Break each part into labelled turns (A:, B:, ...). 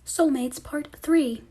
A: Soulmates Part 3.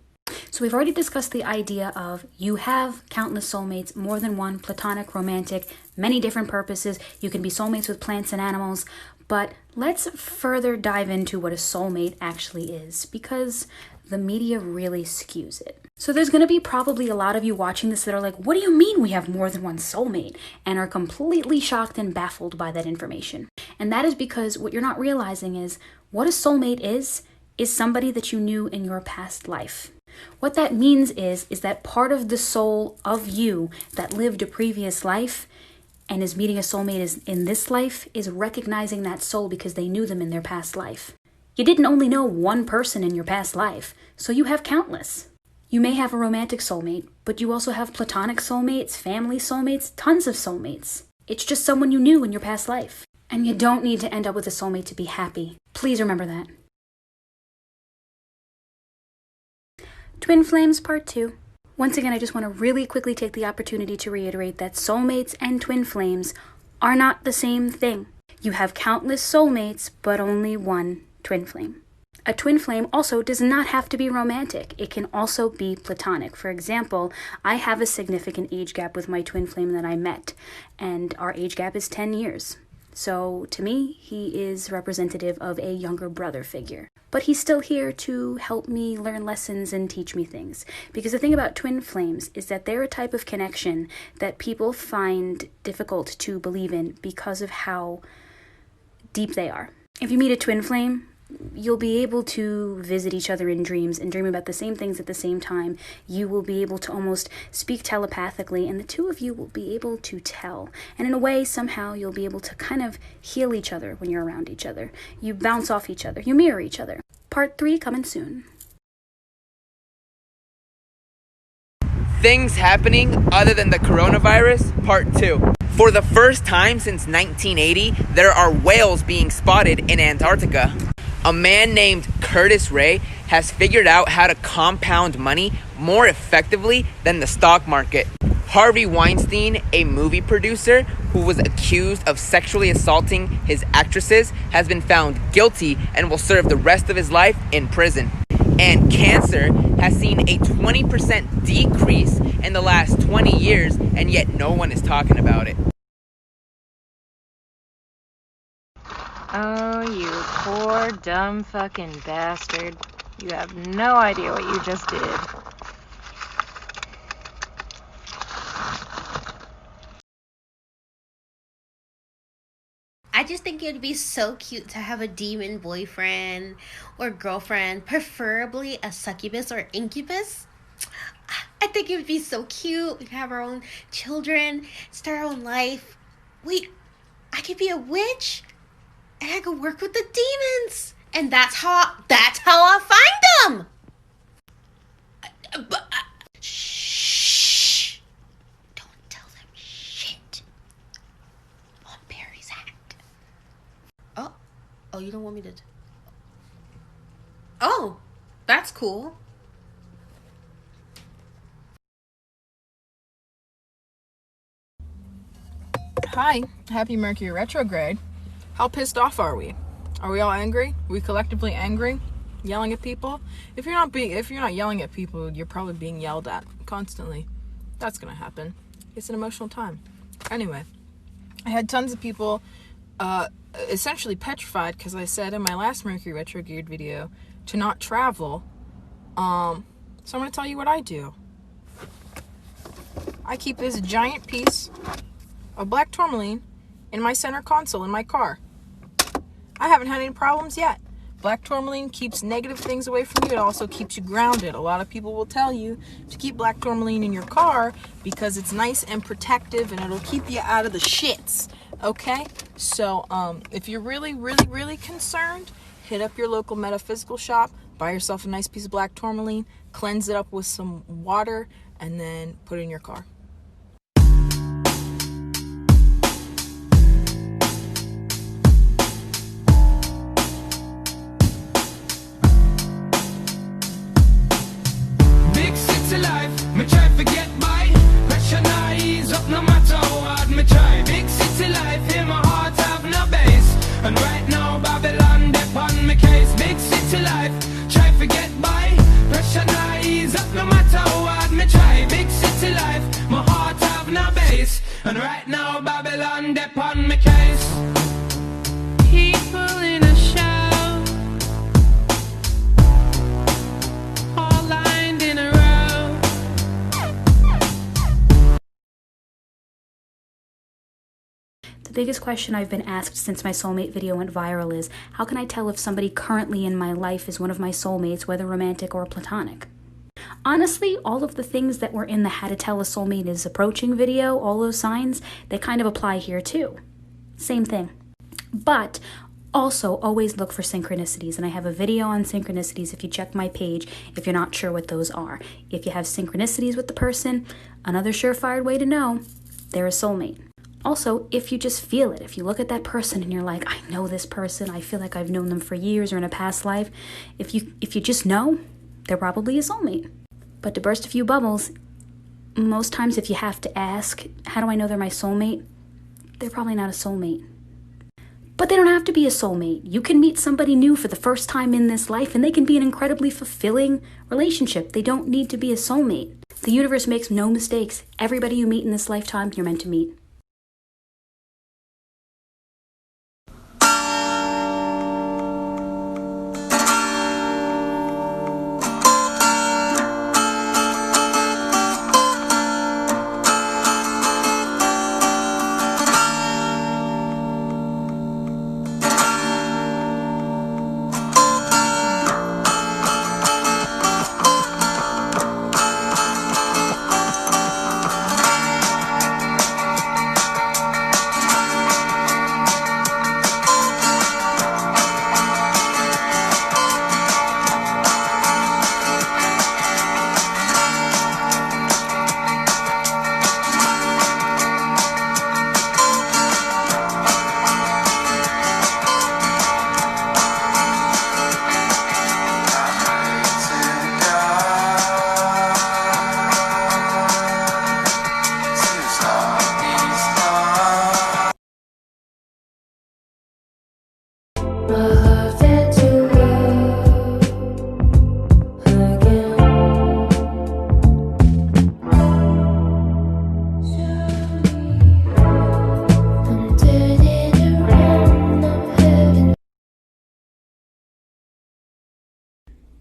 A: So we've already discussed the idea of you have countless soulmates, more than one, platonic, romantic, many different purposes. You can be soulmates with plants and animals, but let's further dive into what a soulmate actually is, because the media really skews it. So there's going to be probably a lot of you watching this that are like, what do you mean we have more than one soulmate? And are completely shocked and baffled by that information. And that is because what you're not realizing is what a soulmate is somebody that you knew in your past life. What that means is that part of the soul of you that lived a previous life and is meeting a soulmate in this life is recognizing that soul because they knew them in their past life. You didn't only know one person in your past life, so you have countless. You may have a romantic soulmate, but you also have platonic soulmates, family soulmates, tons of soulmates. It's just someone you knew in your past life. And you don't need to end up with a soulmate to be happy. Please remember that. Twin Flames Part 2. Once again, I just want to really quickly take the opportunity to reiterate that soulmates and twin flames are not the same thing. You have countless soulmates, but only one twin flame. A twin flame also does not have to be romantic. It can also be platonic. For example, I have a significant age gap with my twin flame that I met, and our age gap is 10 years. So to me, he is representative of a younger brother figure. But he's still here to help me learn lessons and teach me things. Because the thing about twin flames is that they're a type of connection that people find difficult to believe in because of how deep they are. If you meet a twin flame, you'll be able to visit each other in dreams and dream about the same things at the same time. You will be able to almost speak telepathically, and the two of you will be able to tell. And in a way, somehow, you'll be able to kind of heal each other when you're around each other. You bounce off each other. You mirror each other. Part 3 coming soon.
B: Things happening other than the coronavirus, Part 2. For the first time since 1980, there are whales being spotted in Antarctica. A man named Curtis Ray has figured out how to compound money more effectively than the stock market. Harvey Weinstein, a movie producer who was accused of sexually assaulting his actresses, has been found guilty and will serve the rest of his life in prison. And cancer has seen a 20% decrease in the last 20 years, and yet no one is talking about it.
C: Oh, you poor, dumb fucking bastard. You have no idea what you just did.
D: I just think it would be so cute to have a demon boyfriend or girlfriend, preferably a succubus or incubus. I think it would be so cute. We could have our own children, start our own life. Wait, I could be a witch and I could work with the demons. And that's how I find them. Shh. Don't tell them shit. On Barry's hat. Oh, you don't want me to... Oh, that's cool.
E: Hi, happy Mercury retrograde. How pissed off are we? Are we all angry? Are we collectively angry? Yelling at people? If you're not yelling at people, you're probably being yelled at constantly. That's gonna happen. It's an emotional time. Anyway, I had tons of people essentially petrified because I said in my last Mercury retrograde video to not travel. So I'm gonna tell you what I do. I keep this giant piece of black tourmaline in my center console in my car. I haven't had any problems yet. Black tourmaline keeps negative things away from you. It also keeps you grounded. A lot of people will tell you to keep black tourmaline in your car because it's nice and protective and it'll keep you out of the shits. Okay? So, if you're really, really, really concerned, hit up your local metaphysical shop, buy yourself a nice piece of black tourmaline, cleanse it up with some water, and then put it in your car.
F: Me try to get by, pressure not ease up no matter how hard me try. Big city life, in my heart have no base. And right now Babylon dip on me case. Big city life, try to get by. no matter how hard me try. Big city life, my heart have no base. And right now Babylon dep on me case. People in a show, all lined in a row.
A: The biggest question I've been asked since my soulmate video went viral is, how can I tell if somebody currently in my life is one of my soulmates, whether romantic or platonic? Honestly, all of the things that were in the How to Tell a Soulmate is Approaching video, all those signs, they kind of apply here too. Same thing. But also always look for synchronicities, and I have a video on synchronicities if you check my page if you're not sure what those are. If you have synchronicities with the person, another surefire way to know they're a soulmate. Also, if you just feel it, if you look at that person and you're like, I know this person, I feel like I've known them for years or in a past life, if you just know, they're probably a soulmate. But to burst a few bubbles, most times if you have to ask, how do I know they're my soulmate? They're probably not a soulmate. But they don't have to be a soulmate. You can meet somebody new for the first time in this life and they can be an incredibly fulfilling relationship. They don't need to be a soulmate. The universe makes no mistakes. Everybody you meet in this lifetime, you're meant to meet.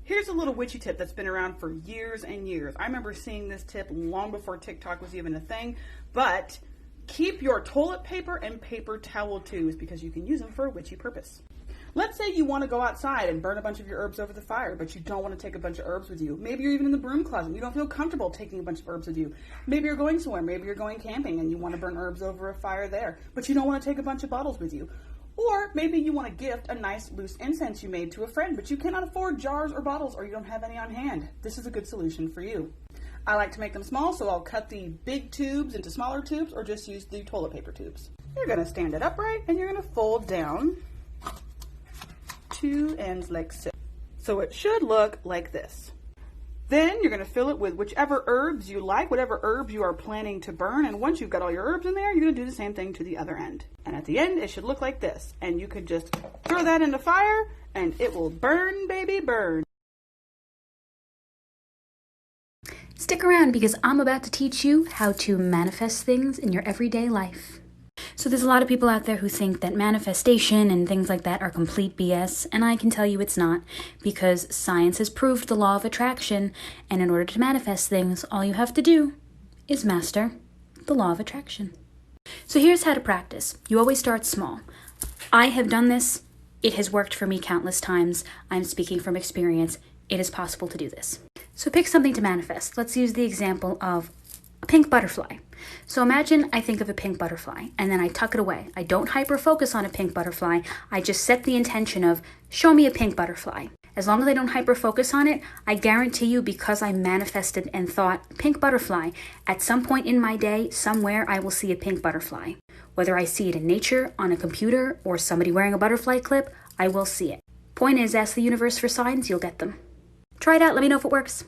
G: Here's a little witchy tip that's been around for years and years. I remember seeing this tip long before TikTok was even a thing, but keep your toilet paper and paper towel tubes because you can use them for a witchy purpose. Let's say you want to go outside and burn a bunch of your herbs over the fire, but you don't want to take a bunch of herbs with you. Maybe you're even in the broom closet and you don't feel comfortable taking a bunch of herbs with you. Maybe you're going somewhere, maybe you're going camping and you want to burn herbs over a fire there, but you don't want to take a bunch of bottles with you. Or maybe you want to gift a nice loose incense you made to a friend, but you cannot afford jars or bottles or you don't have any on hand. This is a good solution for you. I like to make them small, so I'll cut the big tubes into smaller tubes or just use the toilet paper tubes. You're going to stand it upright and you're going to fold down two ends like so. So it should look like this. Then you're going to fill it with whichever herbs you like, whatever herbs you are planning to burn. And once you've got all your herbs in there, you're going to do the same thing to the other end. And at the end, it should look like this. And you can just throw that in the fire and it will burn, baby, burn.
A: Stick around because I'm about to teach you how to manifest things in your everyday life. So there's a lot of people out there who think that manifestation and things like that are complete BS, and I can tell you it's not, because science has proved the law of attraction, and in order to manifest things, all you have to do is master the law of attraction. So here's how to practice. You always start small. I have done this. It has worked for me countless times. I'm speaking from experience. It is possible to do this. So pick something to manifest. Let's use the example of a pink butterfly. So imagine I think of a pink butterfly and then I tuck it away. I don't hyper focus on a pink butterfly. I just set the intention of show me a pink butterfly. As long as I don't hyper focus on it, I guarantee you, because I manifested and thought pink butterfly, at some point in my day, somewhere I will see a pink butterfly. Whether I see it in nature, on a computer, or somebody wearing a butterfly clip, I will see it. Point is, ask the universe for signs, you'll get them. Try it out, let me know if it works.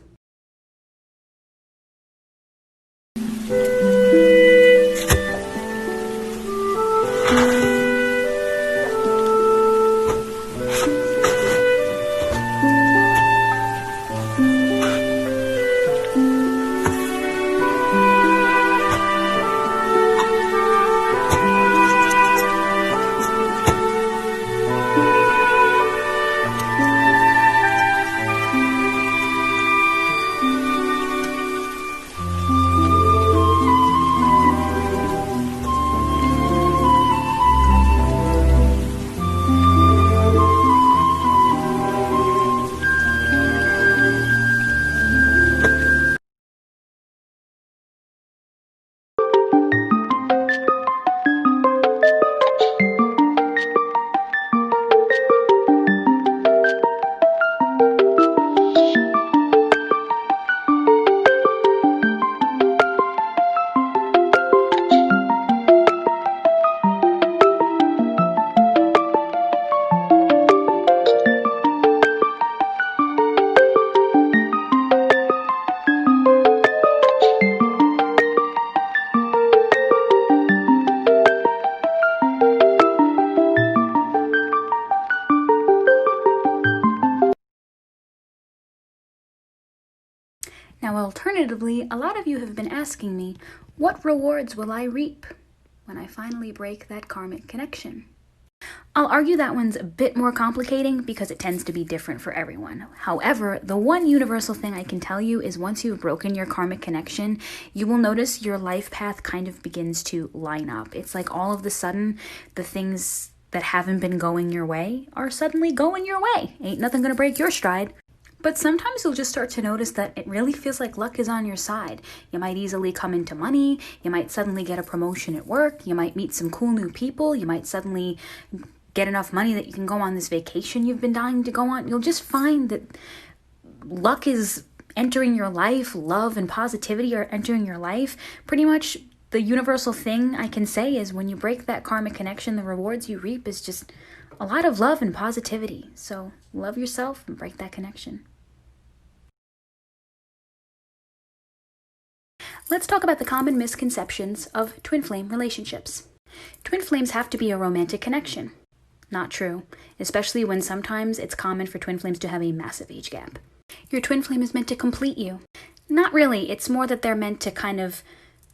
A: Now, alternatively, a lot of you have been asking me, what rewards will I reap when I finally break that karmic connection? I'll argue that one's a bit more complicating because it tends to be different for everyone. However, the one universal thing I can tell you is once you've broken your karmic connection, you will notice your life path kind of begins to line up. It's like all of a sudden, the things that haven't been going your way are suddenly going your way. Ain't nothing gonna break your stride. But sometimes you'll just start to notice that it really feels like luck is on your side. You might easily come into money, you might suddenly get a promotion at work, you might meet some cool new people, you might suddenly get enough money that you can go on this vacation you've been dying to go on. You'll just find that luck is entering your life, love and positivity are entering your life. Pretty much the universal thing I can say is when you break that karmic connection, the rewards you reap is just a lot of love and positivity. So love yourself and break that connection. Let's talk about the common misconceptions of twin flame relationships. Twin flames have to be a romantic connection. Not true, especially when sometimes it's common for twin flames to have a massive age gap. Your twin flame is meant to complete you. Not really, it's more that they're meant to kind of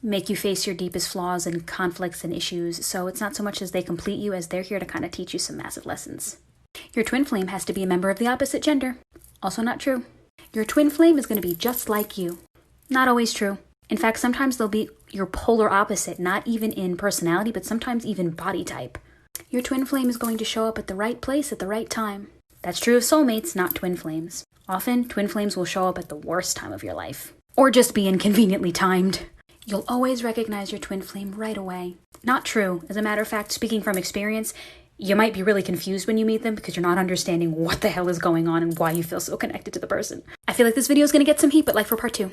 A: make you face your deepest flaws and conflicts and issues, so it's not so much as they complete you as they're here to kind of teach you some massive lessons. Your twin flame has to be a member of the opposite gender. Also not true. Your twin flame is going to be just like you. Not always true. In fact, sometimes they'll be your polar opposite, not even in personality, but sometimes even body type. Your twin flame is going to show up at the right place at the right time. That's true of soulmates, not twin flames. Often, twin flames will show up at the worst time of your life. Or just be inconveniently timed. You'll always recognize your twin flame right away. Not true. As a matter of fact, speaking from experience, you might be really confused when you meet them because you're not understanding what the hell is going on and why you feel so connected to the person. I feel like this video is going to get some heat, but like for part 2.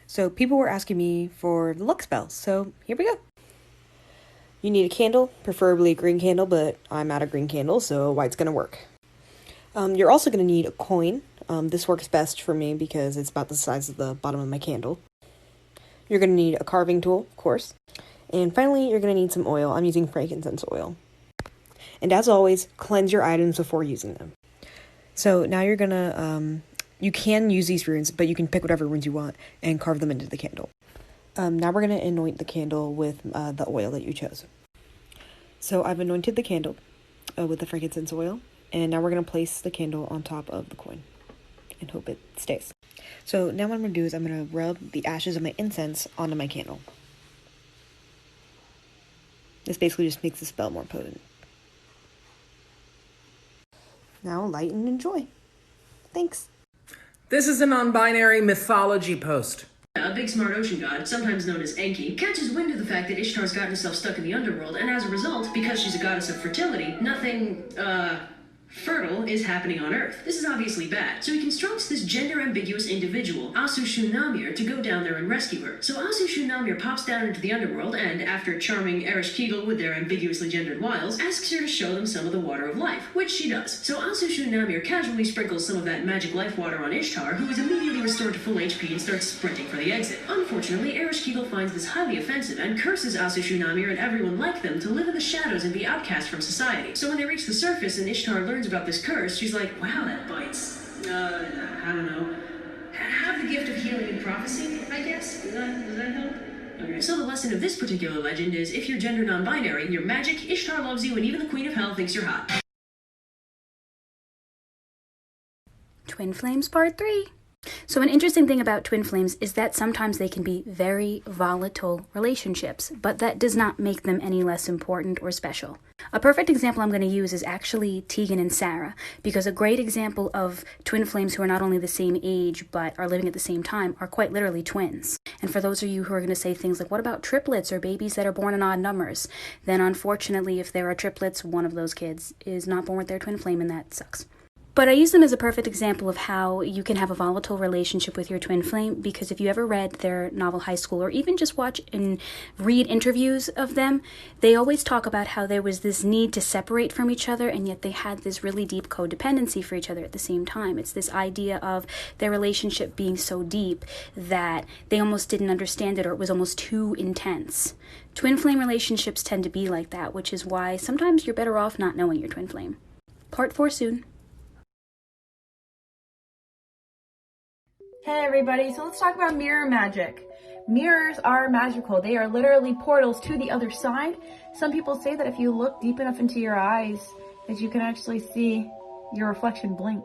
H: So people were asking me for the luck spells, so here we go. You need a candle, preferably a green candle, but I'm out of green candles, so white's gonna work. You're also gonna need a coin. This works best for me because it's about the size of the bottom of my candle. You're gonna need a carving tool, of course. And finally, you're going to need some oil. I'm using frankincense oil. And as always, cleanse your items before using them. So now you're going to, you can use these runes, but you can pick whatever runes you want and carve them into the candle. Now we're going to anoint the candle with the oil that you chose. So I've anointed the candle with the frankincense oil. And now we're going to place the candle on top of the coin and hope it stays. So now what I'm going to do is I'm going to rub the ashes of my incense onto my candle. This basically just makes the spell more potent. Now light and enjoy. Thanks.
I: This is a non-binary mythology post.
J: A big smart ocean god, sometimes known as Enki, catches wind of the fact that Ishtar's gotten herself stuck in the underworld, and as a result, because she's a goddess of fertility, nothing, fertile is happening on Earth. This is obviously bad. So he constructs this gender-ambiguous individual, Asu-Shun-Namir, to go down there and rescue her. So Asu-Shun-Namir pops down into the underworld and, after charming Ereshkigal with their ambiguously gendered wiles, asks her to show them some of the water of life, which she does. So Asu-Shun-Namir casually sprinkles some of that magic life water on Ishtar, who is immediately restored to full HP and starts sprinting for the exit. Unfortunately, Ereshkigal finds this highly offensive and curses Asu-Shun-Namir and everyone like them to live in the shadows and be outcast from society. So when they reach the surface and Ishtar learns about this curse, she's like, wow, that bites. I don't know. Have the gift of healing and prophecy, I guess? Does that help? Okay. So the lesson of this particular legend is, if you're gender non-binary, you're magic, Ishtar loves you, and even the Queen of Hell thinks you're hot.
A: Twin flames part 3. So an interesting thing about twin flames is that sometimes they can be very volatile relationships, but that does not make them any less important or special. A perfect example I'm going to use is actually Tegan and Sarah, because a great example of twin flames who are not only the same age but are living at the same time are quite literally twins. And for those of you who are going to say things like, what about triplets or babies that are born in odd numbers? Then unfortunately, if there are triplets, one of those kids is not born with their twin flame, and that sucks. But I use them as a perfect example of how you can have a volatile relationship with your twin flame, because if you ever read their novel High School, or even just watch and read interviews of them, they always talk about how there was this need to separate from each other, and yet they had this really deep codependency for each other at the same time. It's this idea of their relationship being so deep that they almost didn't understand it, or it was almost too intense. Twin flame relationships tend to be like that, which is why sometimes you're better off not knowing your twin flame. Part 4 soon.
K: Hey everybody, so let's talk about mirror magic. Mirrors are magical. They are literally portals to the other side. Some people say that if you look deep enough into your eyes, that you can actually see your reflection blink.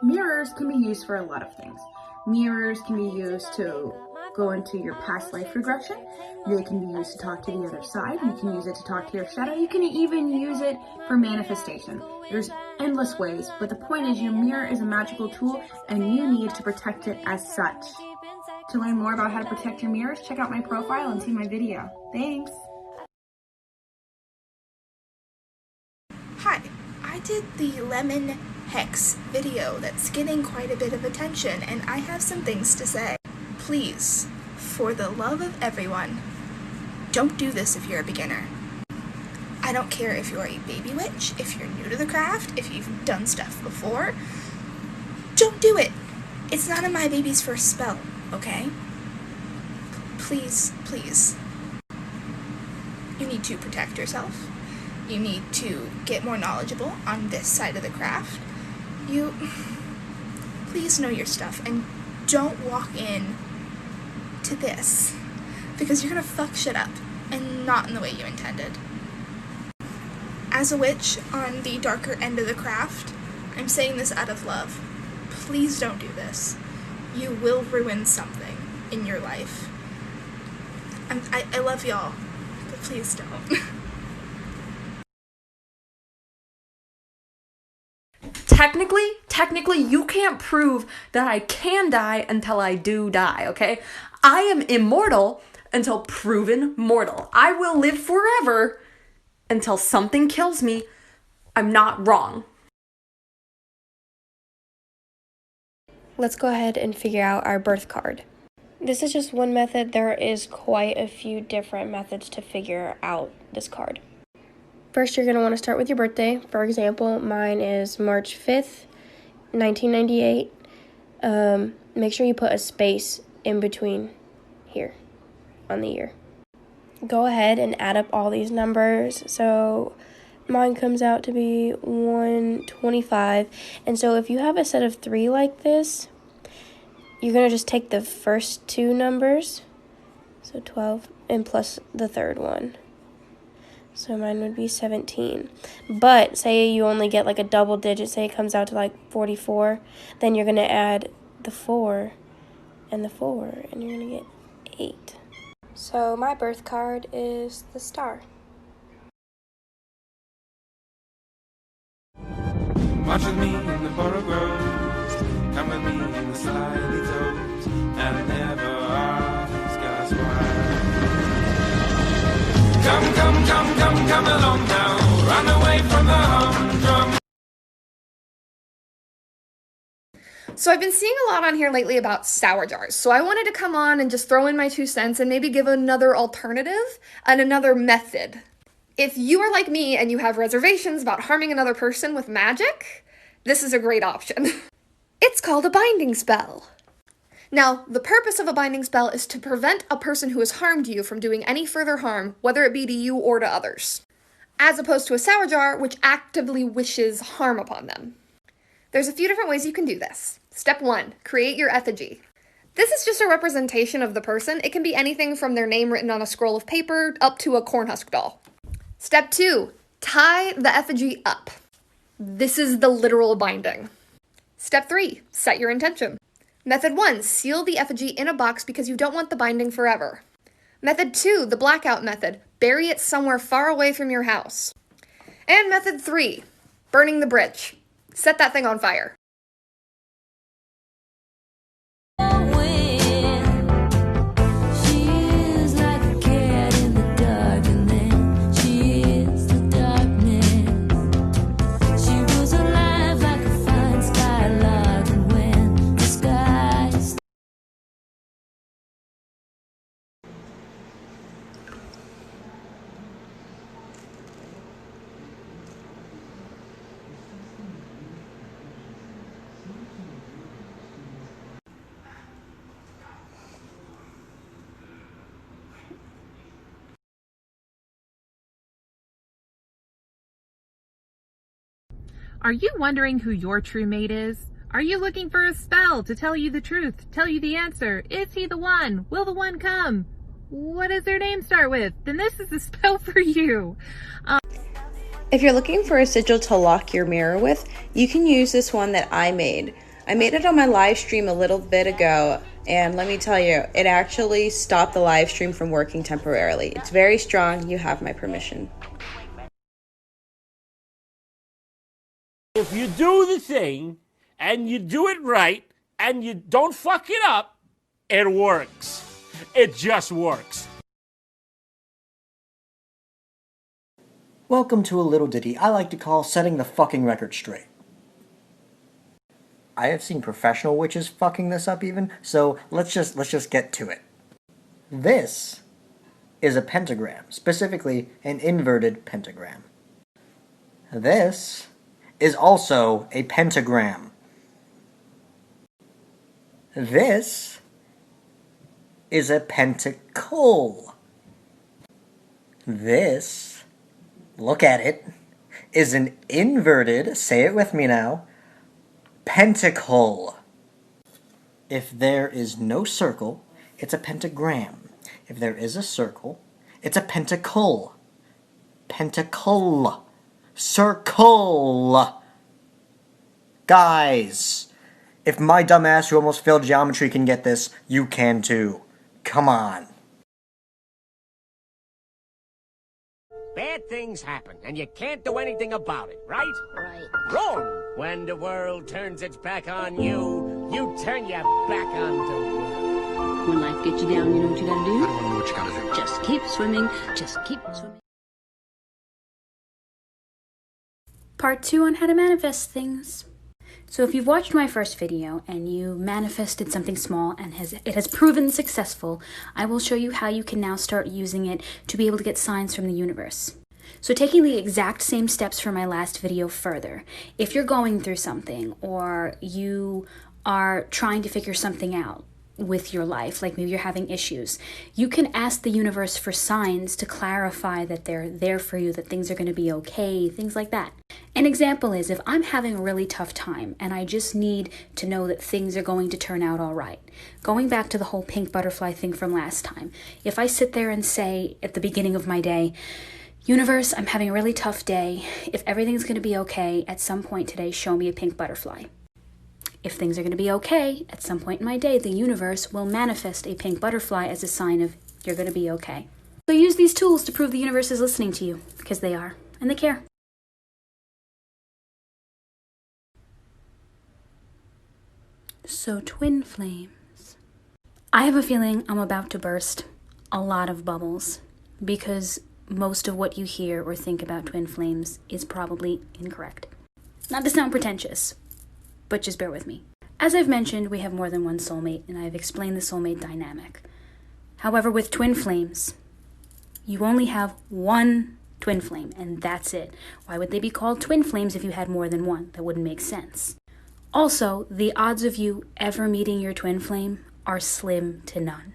K: Mirrors can be used for a lot of things. Mirrors can be used to go into your past life regression. They can be used to talk to the other side. You can use it to talk to your shadow. You can even use it for manifestation. There's endless ways, but the point is your mirror is a magical tool and you need to protect it as such. To learn more about how to protect your mirrors, check out my profile and see my video. Thanks!
L: Hi, I did the lemon hex video that's getting quite a bit of attention, and I have some things to say. Please, for the love of everyone, don't do this if you're a beginner. I don't care if you're a baby witch, if you're new to the craft, if you've done stuff before. Don't do it. It's not in my baby's first spell, okay? Please, please. You need to protect yourself. You need to get more knowledgeable on this side of the craft. Please know your stuff, and don't walk in to this, because you're gonna fuck shit up, and not in the way you intended. As a witch on the darker end of the craft, I'm saying this out of love. Please don't do this. You will ruin something in your life. I love y'all, but please don't.
M: Technically, you can't prove that I can die until I do die, okay? I am immortal until proven mortal. I will live forever until something kills me. I'm not wrong.
N: Let's go ahead and figure out our birth card. This is just one method. There is quite a few different methods to figure out this card. First, you're going to want to start with your birthday. For example, mine is March 5th, 1998. Make sure you put a space in between here on the year. Go ahead and add up all these numbers. So mine comes out to be 125. And so if you have a set of 3 like this, you're going to just take the first 2 numbers, so 12, and plus the third one. So mine would be 17. But say you only get like a double digit, say it comes out to like 44, then you're going to add the 4 and the 4, and you're going to get 8. So my birth card is the star.
F: March with me in the borough grove, come with me in the slidey toes, and never ask us why. Come along now, run away from the humdrum.
O: So I've been seeing a lot on here lately about sour jars, so I wanted to come on and just throw in my 2 cents and maybe give another alternative and another method. If you are like me and you have reservations about harming another person with magic, this is a great option. It's called a binding spell. Now, the purpose of a binding spell is to prevent a person who has harmed you from doing any further harm, whether it be to you or to others, as opposed to a sour jar, which actively wishes harm upon them. There's a few different ways you can do this. Step 1, create your effigy. This is just a representation of the person. It can be anything from their name written on a scroll of paper up to a cornhusk doll. Step 2, tie the effigy up. This is the literal binding. Step 3, set your intention. Method 1, seal the effigy in a box because you don't want the binding forever. Method 2, the blackout method, bury it somewhere far away from your house. And method 3, burning the bridge. Set that thing on fire.
C: Are you wondering who your true mate is? Are you looking for a spell to tell you the truth, tell you the answer? Is he the one? Will the one come? What does their name start with? Then this is the spell for you.
P: If you're looking for a sigil to lock your mirror with, you can use this one that I made. I made it on my live stream a little bit ago, and let me tell you, it actually stopped the live stream from working temporarily. It's very strong. You have my permission.
Q: If you do the thing, and you do it right, and you don't fuck it up, it works. It just works.
R: Welcome to a little ditty I like to call Setting the Fucking Record Straight. I have seen professional witches fucking this up even, so let's just get to it. This is a pentagram, specifically an inverted pentagram. This is also a pentagram. This is a pentacle. This, look at it, is an inverted, say it with me now, pentacle. If there is no circle, it's a pentagram. If there is a circle, it's a pentacle. Pentacle. Circle. Guys, if my dumbass who almost failed geometry can get this, you can too. Come on.
S: Bad things happen, and you can't do anything about it, right?
D: Right.
S: Wrong! When the world turns its back on you, you turn your back on the world.
T: When life gets you down, you know what you gotta do?
S: I don't want to know what you gotta do.
T: Just keep swimming. Just keep swimming.
A: Part 2 on how to manifest things. So if you've watched my first video and you manifested something small and it has proven successful, I will show you how you can now start using it to be able to get signs from the universe. So taking the exact same steps from my last video further, if you're going through something or you are trying to figure something out with your life, like maybe you're having issues, you can ask the universe for signs to clarify that they're there for you, that things are going to be okay, things like that. An example is if I'm having a really tough time and I just need to know that things are going to turn out all right. Going back to the whole pink butterfly thing from last time, if I sit there and say at the beginning of my day, universe, I'm having a really tough day. If everything's going to be okay, at some point today, show me a pink butterfly. If things are going to be okay, at some point in my day, the universe will manifest a pink butterfly as a sign of you're going to be okay. So use these tools to prove the universe is listening to you, because they are, and they care. So twin flames. I have a feeling I'm about to burst a lot of bubbles, because most of what you hear or think about twin flames is probably incorrect. Not to sound pretentious, but just bear with me. As I've mentioned, we have more than one soulmate, and I've explained the soulmate dynamic. However, with twin flames, you only have one twin flame, and that's it. Why would they be called twin flames if you had more than one? That wouldn't make sense. Also, the odds of you ever meeting your twin flame are slim to none.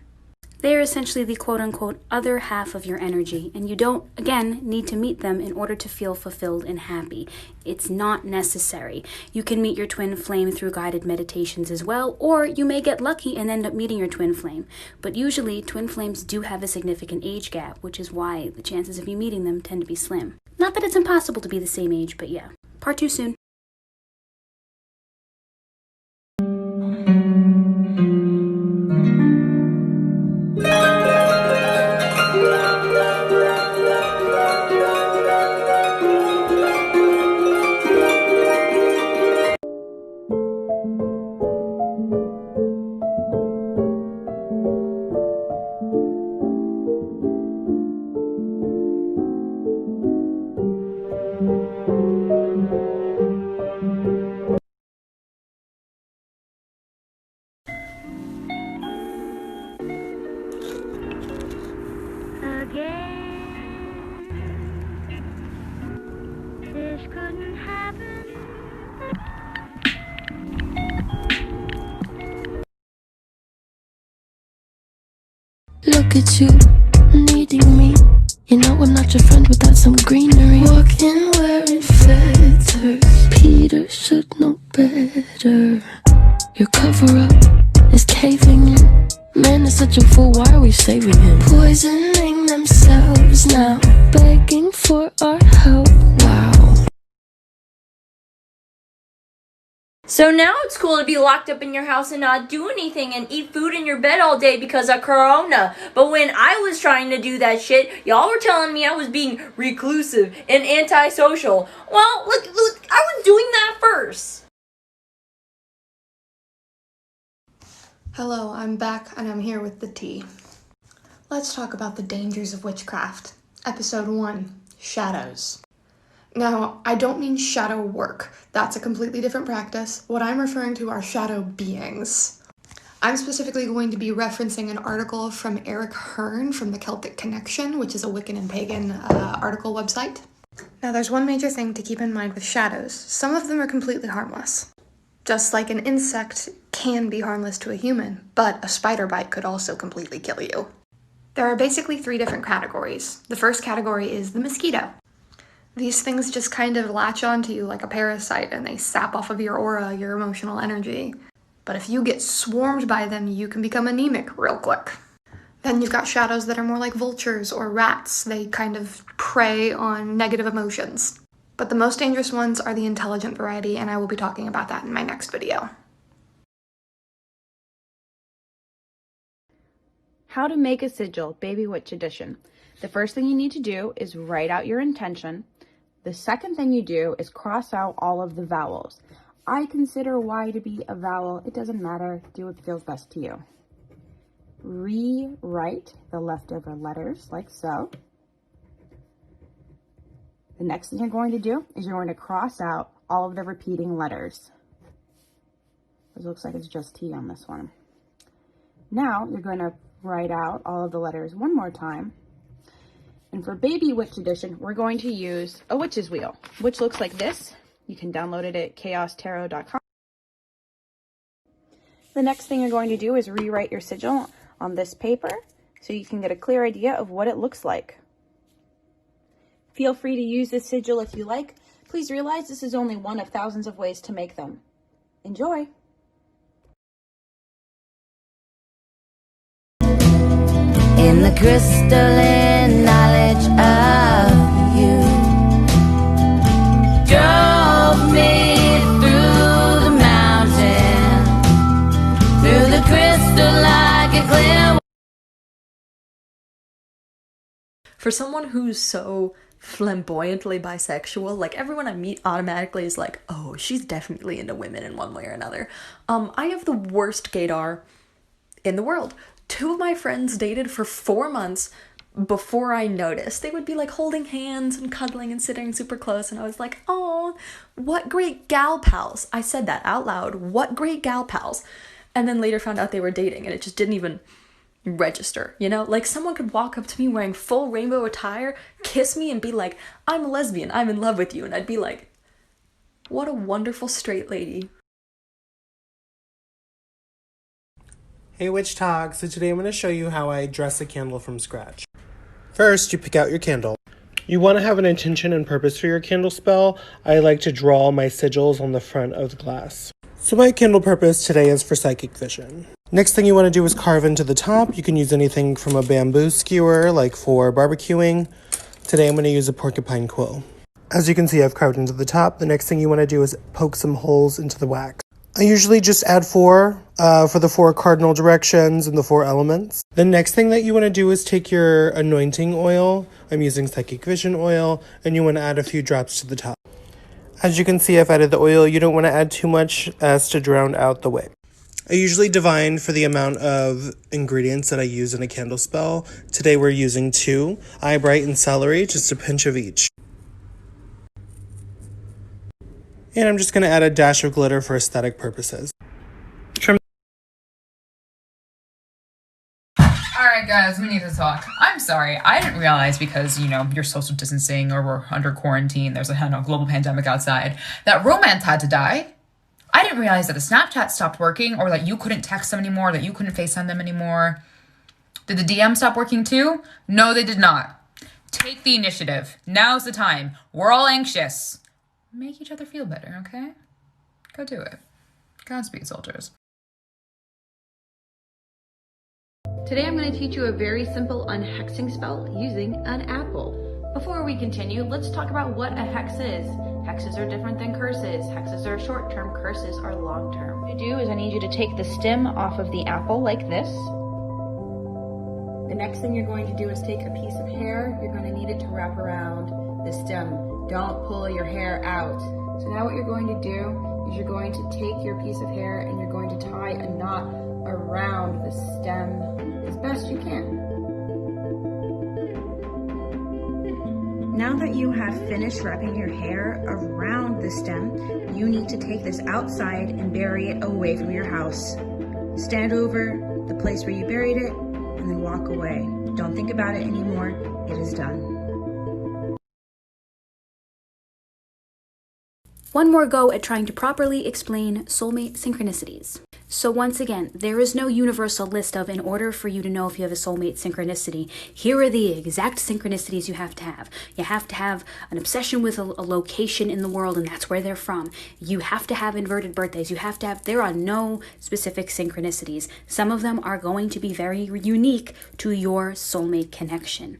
A: They are essentially the quote-unquote other half of your energy, and you don't, again, need to meet them in order to feel fulfilled and happy. It's not necessary. You can meet your twin flame through guided meditations as well, or you may get lucky and end up meeting your twin flame. But usually, twin flames do have a significant age gap, which is why the chances of you meeting them tend to be slim. Not that it's impossible to be the same age, but yeah. Part 2 soon.
U: Look at you, needing me. You know No, I'm not your friend without some greenery. Walking wearing feathers. Peter should know better. Your cover up is caving in. Man is such a fool, why are we saving him? Poisoning themselves now, begging for our help. Wow.
V: So now it's cool to be locked up in your house and not do anything and eat food in your bed all day because of Corona. But when I was trying to do that shit, y'all were telling me I was being reclusive and antisocial. Well, look, I was doing that first.
O: Hello, I'm back and I'm here with the tea. Let's talk about the dangers of witchcraft. Episode 1, Shadows. Now, I don't mean shadow work. That's a completely different practice. What I'm referring to are shadow beings. I'm specifically going to be referencing an article from Eric Hearn from the Celtic Connection, which is a Wiccan and Pagan article website. Now, there's one major thing to keep in mind with shadows. Some of them are completely harmless. Just like an insect can be harmless to a human, but a spider bite could also completely kill you. There are basically 3 different categories. The first category is the mosquito. These things just kind of latch onto you like a parasite and they sap off of your aura, your emotional energy. But if you get swarmed by them, you can become anemic real quick. Then you've got shadows that are more like vultures or rats. They kind of prey on negative emotions. But the most dangerous ones are the intelligent variety, and I will be talking about that in my next video.
W: How to make a sigil, Baby Witch Edition. The first thing you need to do is write out your intention. The second thing you do is cross out all of the vowels. I consider Y to be a vowel. It doesn't matter. Do what feels best to you. Rewrite the leftover letters like so. The next thing you're going to do is you're going to cross out all of the repeating letters. It looks like it's just T on this one. Now you're going to write out all of the letters one more time. And for Baby Witch Edition, we're going to use a witch's wheel, which looks like this. You can download it at chaostarot.com. The next thing you're going to do is rewrite your sigil on this paper so you can get a clear idea of what it looks like. Feel free to use this sigil if you like. Please realize this is only one of thousands of ways to make them. Enjoy!
X: In the crystalline knowledge of you, drove me through the mountain, through the crystal like a clear.
M: For someone who's so flamboyantly bisexual, like everyone I meet automatically is like, oh, she's definitely into women in one way or another. I have the worst gaydar in the world. 2 of my friends dated for 4 months before I noticed. They would be like holding hands and cuddling and sitting super close, and I was like, oh, what great gal pals. I said that out loud, what great gal pals. And then later found out they were dating, and it just didn't even register, you know? Like, someone could walk up to me wearing full rainbow attire, kiss me, and be like, I'm a lesbian, I'm in love with you. And I'd be like, what a wonderful straight lady.
Y: Hey Witchtokprt, so today I'm going to show you how I dress a candle from scratch. First, you pick out your candle. You want to have an intention and purpose for your candle spell. I like to draw my sigils on the front of the glass. So my candle purpose today is for psychic vision. Next thing you want to do is carve into the top. You can use anything from a bamboo skewer, like for barbecuing. Today I'm going to use a porcupine quill. As you can see, I've carved into the top. The next thing you want to do is poke some holes into the wax. I usually just add 4 for the 4 cardinal directions and the 4 elements. The next thing that you want to do is take your anointing oil. I'm using Psychic Vision oil, and you want to add a few drops to the top. As you can see, I've added the oil. You don't want to add too much as to drown out the wick. I usually divine for the amount of ingredients that I use in a candle spell. Today we're using 2, eyebright and celery, just a pinch of each. And I'm just going to add a dash of glitter for aesthetic purposes.
Z: Alright guys, we need to talk. I'm sorry, I didn't realize because, you know, you're social distancing or we're under quarantine, there's a global pandemic outside, that romance had to die. I didn't realize that the Snapchat stopped working or that you couldn't text them anymore, that you couldn't FaceTime them anymore. Did the DM stop working too? No, they did not. Take the initiative. Now's the time. We're all anxious. Make each other feel better, okay? Go do it. Godspeed, soldiers.
W: Today I'm going to teach you a very simple unhexing spell using an apple. Before we continue, let's talk about what a hex is. Hexes are different than curses. Hexes are short-term, curses are long-term. What to do is I need you to take the stem off of the apple like this. The next thing you're going to do is take a piece of hair. You're going to need it to wrap around the stem. Don't pull your hair out. So now what you're going to do is you're going to take your piece of hair and you're going to tie a knot around the stem as best you can. Now that you have finished wrapping your hair around the stem, you need to take this outside and bury it away from your house. Stand over the place where you buried it and then walk away. Don't think about it anymore. It is done.
A: One more go at trying to properly explain soulmate synchronicities. So once again, there is no universal list of, in order for you to know if you have a soulmate synchronicity, here are the exact synchronicities you have to have. You have to have an obsession with a location in the world, and that's where they're from. You have to have inverted birthdays. You have to have, there are no specific synchronicities. Some of them are going to be very unique to your soulmate connection.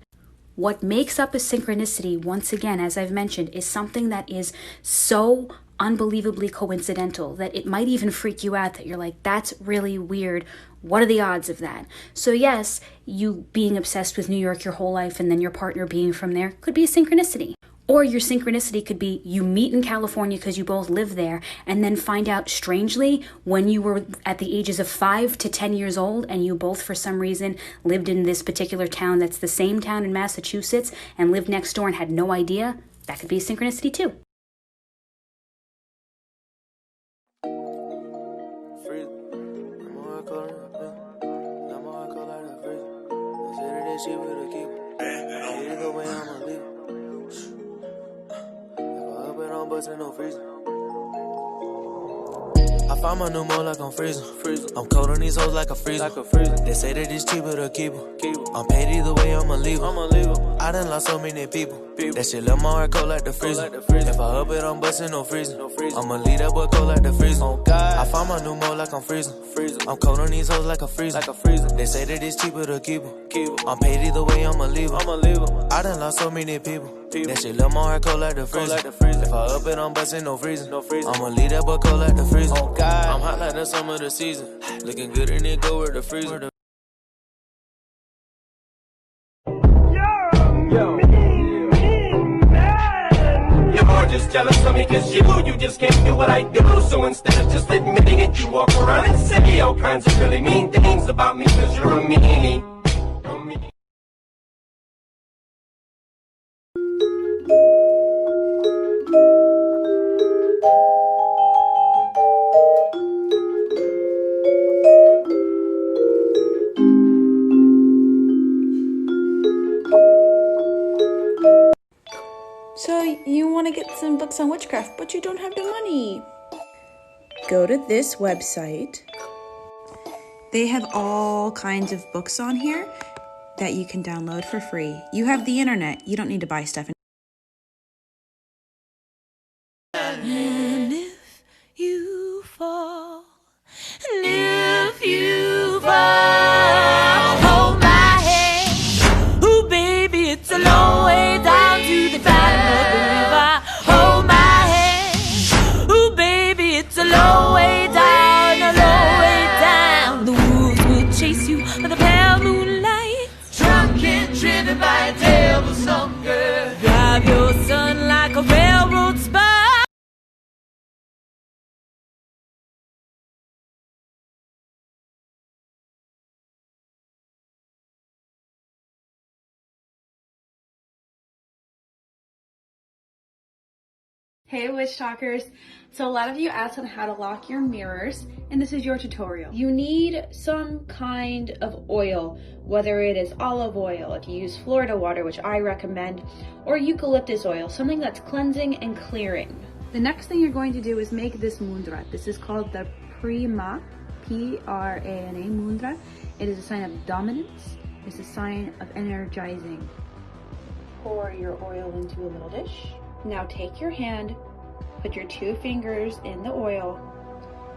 A: What makes up a synchronicity, once again, as I've mentioned, is something that is so unbelievably coincidental that it might even freak you out, that you're like, that's really weird. What are the odds of that? So yes, you being obsessed with New York your whole life and then your partner being from there could be a synchronicity. Or your synchronicity could be you meet in California because you both live there and then find out strangely when you were at the ages of 5 to 10 years old and you both for some reason lived in this particular town that's the same town in Massachusetts and lived next door and had no idea. That could be a synchronicity too.
B: I find my new mode like I'm freezing. I'm cold on these hoes like a freezer. They say that it's cheaper to keep her. I'm paid either way, I'ma leave her. I done lost so many people. That shit left my heart cold like the freezer. If I up it, I'm busting no freezing. I'ma leave that boy cold like the freezer. I find my new mode like I'm freezing. I'm cold on these hoes like a freezer. They say that it's cheaper to keep her. I'm paid either way, I'ma leave her. I done lost so many people. That shit left my heart cold like the freezer. If I up it, I'm busting no freezing. I'ma leave that boy cold like the freezer. I'm hot like the summer of the season. Looking good in it, go where the freezer.
E: You're more just jealous of me cause you just can't do what I do. So instead of just admitting it, you walk around and say all kinds of really mean things about me cause you're a meanie.
P: So you want to get some books on witchcraft, but you don't have the money. Go to this website. They have all kinds of books on here that you can download for free. You have the internet. You don't need to buy stuff.
X: And if you fall, hold my hand. Ooh, baby, it's a long way down to the bottom of the river. Hold my hand. Ooh, baby, it's a long way down, a long way down. The wolves will chase you by the pale moonlight. Drunk and driven by a devil's hunger. Drive your son like a railroad spur.
K: Hey Witch Talkers! So a lot of you asked on how to lock your mirrors, and this is your tutorial. You need some kind of oil, whether it is olive oil, if you use Florida water, which I recommend, or eucalyptus oil, something that's cleansing and clearing. The next thing you're going to do is make this mudra. This is called the Prima, P-R-A-N-A, mudra. It is a sign of dominance. It's a sign of energizing.
W: pour your oil into a little dish. Now take your hand, put your 2 fingers in the oil,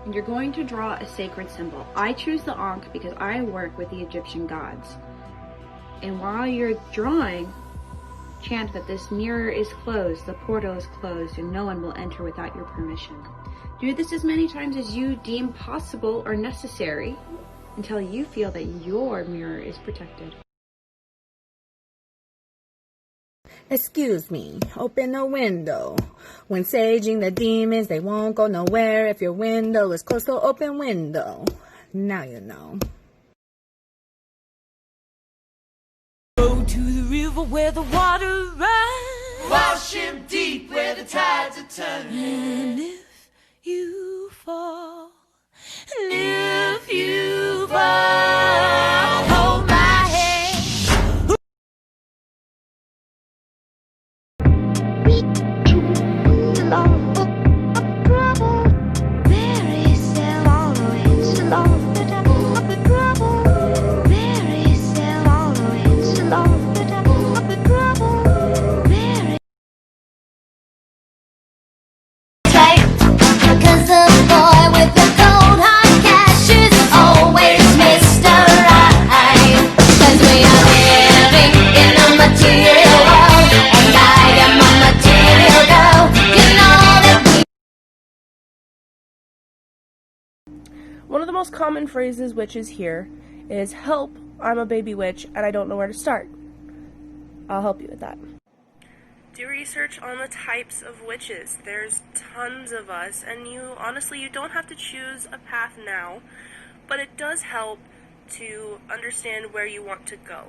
W: and you're going to draw a sacred symbol. I choose the Ankh because I work with the Egyptian gods. And while you're drawing, chant that this mirror is closed, the portal is closed, and no one will enter without your permission. Do this as many times as you deem possible or necessary until you feel that your mirror is protected.
G: Excuse me, open a window. When saging the demons, they won't go nowhere. If your window is closed, so open window. Now you know.
X: Go to the river where the water runs.
F: Wash him deep where the tides are turning.
X: And if you fall, and if you fall, hold my hand.
U: Because the boy with the cold hard cash is always Mr. Right. 'Cause we are living in a material world, and I am a material girl. You know that
H: One of the most common phrases witches hear is, "Help, I'm a baby witch and I don't know where to start." I'll help you with that. Do research on the types of witches. There's tons of us, and honestly, you don't have to choose a path now, but it does help to understand where you want to go.